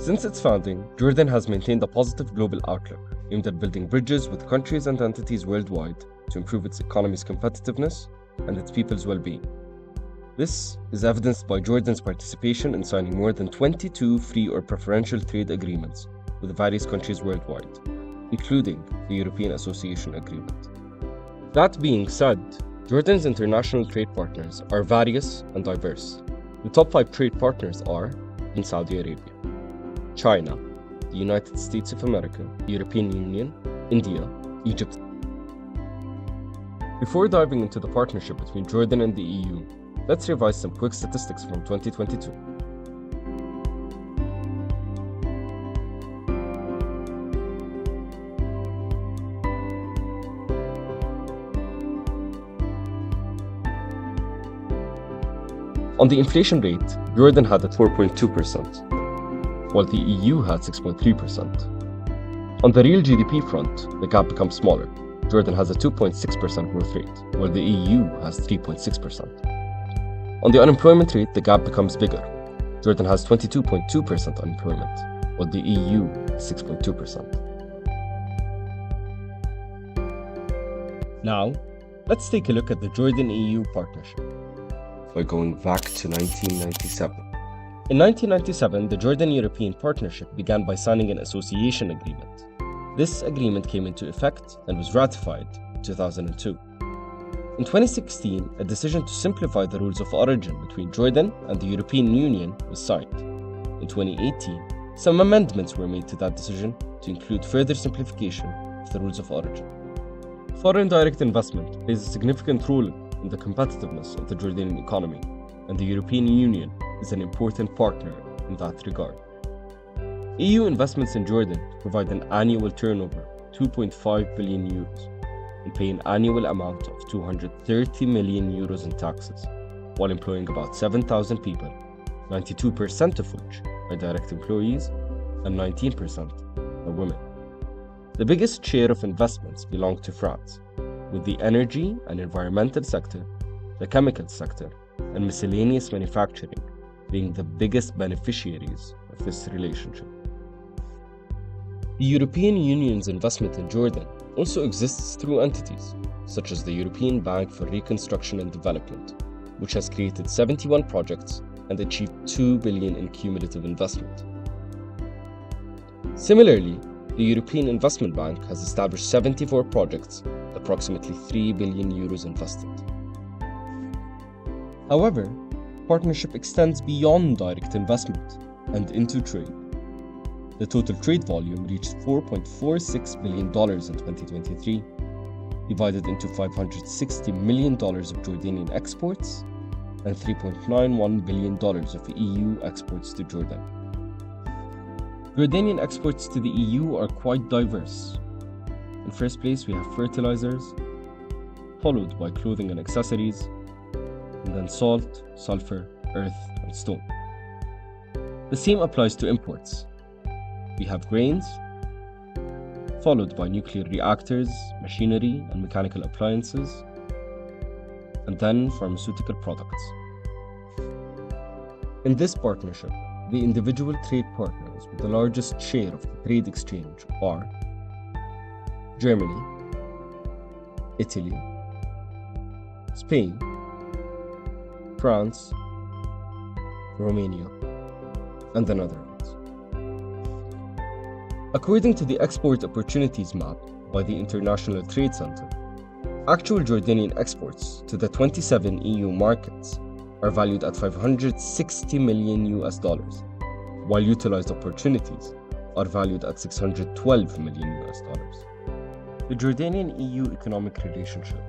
Since its founding, Jordan has maintained a positive global outlook aimed at building bridges with countries and entities worldwide to improve its economy's competitiveness and its people's well-being. This is evidenced by Jordan's participation in signing more than 22 free or preferential trade agreements with various countries worldwide, including the European Association Agreement. That being said, Jordan's international trade partners are various and diverse. The top 5 trade partners are in Saudi Arabia, China, the United States of America, the European Union, India, Egypt. Before diving into the partnership between Jordan and the EU, let's revise some quick statistics from 2022. On the inflation rate, Jordan had at 4.2%, while the EU had 6.3%. On the real GDP front, the gap becomes smaller. Jordan has a 2.6% growth rate, while the EU has 3.6%. On the unemployment rate, the gap becomes bigger. Jordan has 22.2% unemployment, while the EU has 6.2%. Now, let's take a look at the Jordan-EU partnership by going back to 1997. In 1997, the Jordan-European Partnership began by signing an association agreement. This agreement came into effect and was ratified in 2002. In 2016, a decision to simplify the rules of origin between Jordan and the European Union was signed. In 2018, some amendments were made to that decision to include further simplification of the rules of origin. Foreign direct investment plays a significant role in the competitiveness of the Jordanian economy, and the European Union is an important partner in that regard. EU investments in Jordan provide an annual turnover of 2.5 billion euros and pay an annual amount of 230 million euros in taxes, while employing about 7,000 people, 92% of which are direct employees and 19% are women. The biggest share of investments belong to France, with the energy and environmental sector, the chemical sector, and miscellaneous manufacturing being the biggest beneficiaries of this relationship. The European Union's investment in Jordan also exists through entities such as the European Bank for Reconstruction and Development, which has created 71 projects and achieved 2 billion in cumulative investment. Similarly, the European Investment Bank has established 74 projects with approximately 3 billion euros invested. However, the partnership extends beyond direct investment and into trade. The total trade volume reached $4.46 billion in 2023, divided into $560 million of Jordanian exports and $3.91 billion of EU exports to Jordan. Jordanian exports to the EU are quite diverse. In first place, we have fertilizers, followed by clothing and accessories, and then salt, sulfur, earth, and stone. The same applies to imports. We have grains, followed by nuclear reactors, machinery and mechanical appliances, and then pharmaceutical products. In this partnership, the individual trade partners with the largest share of the trade exchange are Germany, Italy, Spain, France, Romania, and the Netherlands. According to the Export Opportunities Map by the International Trade Center, actual Jordanian exports to the 27 EU markets are valued at $560 million, while utilized opportunities are valued at $612 million. The Jordanian-EU economic relationship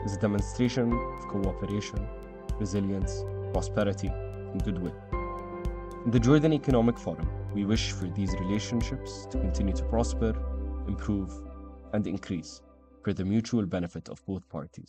is a demonstration of cooperation, resilience, prosperity, and goodwill. In the Jordan Economic Forum, we wish for these relationships to continue to prosper, improve, and increase for the mutual benefit of both parties.